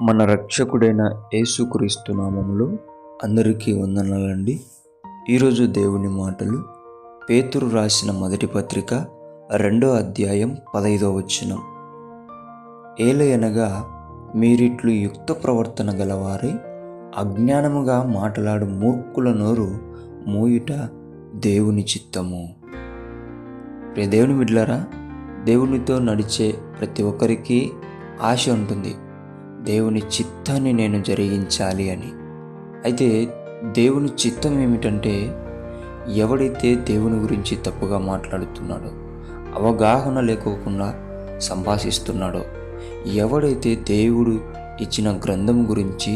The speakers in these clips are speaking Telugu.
మన రక్షకుడైన యేసుక్రీస్తు నామములో అందరికీ వందనాలండి. ఈరోజు దేవుని మాటలు పేతురు రాసిన మొదటి పత్రిక 2వ అధ్యాయం 15వ వచనం. ఏలయనగా మీరిట్లు యుక్త ప్రవర్తన గలవారై అజ్ఞానముగా మాట్లాడు మూర్ఖుల నోరు మూయుట దేవుని చిత్తము. దేవుని బిడ్డలారా, దేవునితో నడిచే ప్రతి ఒక్కరికి ఆశ ఉంటుంది, దేవుని చిత్తాన్ని నేను జరిగించాలి అని. అయితే దేవుని చిత్తం ఏమిటంటే, ఎవడైతే దేవుని గురించి తప్పుగా మాట్లాడుతున్నాడో, అవగాహన లేకోకుండా సంభాషిస్తున్నాడో, ఎవడైతే దేవుడు ఇచ్చిన గ్రంథం గురించి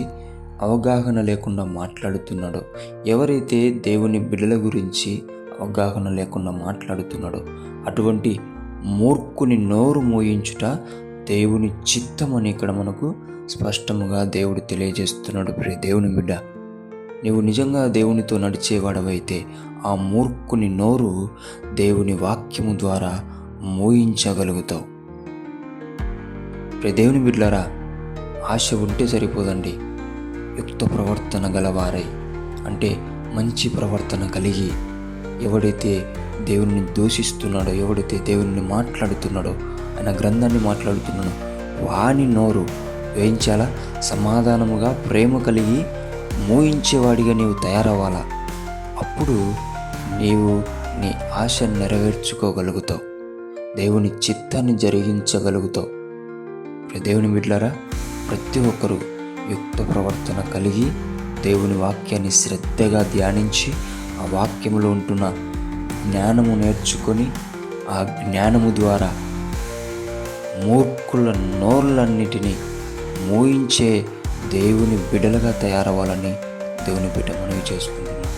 అవగాహన లేకుండా మాట్లాడుతున్నాడో, ఎవరైతే దేవుని బిడ్డల గురించి అవగాహన లేకుండా మాట్లాడుతున్నాడో, అటువంటి మూర్ఖుని నోరు మోయించుట దేవుని చిత్తం అని ఇక్కడ మనకు స్పష్టముగా దేవుడు తెలియజేస్తున్నాడు. దేవుని బిడ్డ, నీవు నిజంగా దేవునితో నడిచేవాడవైతే ఆ మూర్ఖుని నోరు దేవుని వాక్యము ద్వారా మోయించగలుగుతావు. దేవుని బిడ్డలారా, ఆశ ఉంటే సరిపోదండి. యుక్త ప్రవర్తన గలవారై అంటే మంచి ప్రవర్తన కలిగి, ఎవడైతే దేవుని దూషిస్తున్నాడో, ఎవడైతే దేవుని మాట్లాడుతున్నాడో, ఆయన గ్రంథాన్ని మాట్లాడుతున్నాడో, వాని నోరు వేయించాలా, సమాధానముగా ప్రేమ కలిగి మోయించేవాడిగా నీవు తయారవ్వాలా. అప్పుడు నీవు నీ ఆశ నెరవేర్చుకోగలుగుతావు, దేవుని చిత్తాన్ని జరిగించగలుగుతావు. దేవుని బిడ్డలారా, ప్రతి ఒక్కరూ యుక్త ప్రవర్తన కలిగి దేవుని వాక్యాన్ని శ్రద్ధగా ధ్యానించి ఆ వాక్యములో ఉంటున్న జ్ఞానము నేర్చుకొని ఆ జ్ఞానము ద్వారా మూర్ఖుల నోర్లన్నిటినీ మోయించే దేవుని బిడ్డలుగా తయారవ్వాలని దేవుని బిడ్డ మనవి చేసుకుంటున్నాం.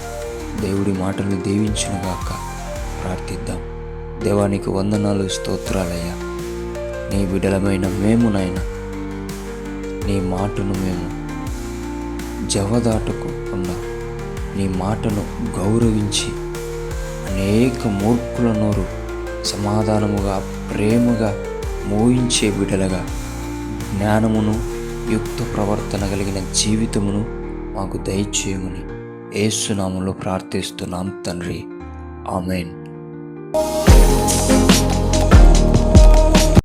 దేవుడి మాటలు దీవించునుగాక. ప్రార్థిద్దాం. దేవానికి వందనాలు, స్తోత్రాలయ్యా. నీ బిడ్డలమైన మేము నాయన, నీ మాటను మేము జవదాటకుండా నీ మాటను గౌరవించి అనేక మూర్ఖుల నోరు సమాధానముగా ప్రేమగా మోయించే బిడ్డలుగా జ్ఞానమును యుక్త ప్రవర్తన కలిగిన జీవితమును మాకు దయచేయమని యేసు నామములో ప్రార్థిస్తున్నాం తండ్రి. ఆమేన్.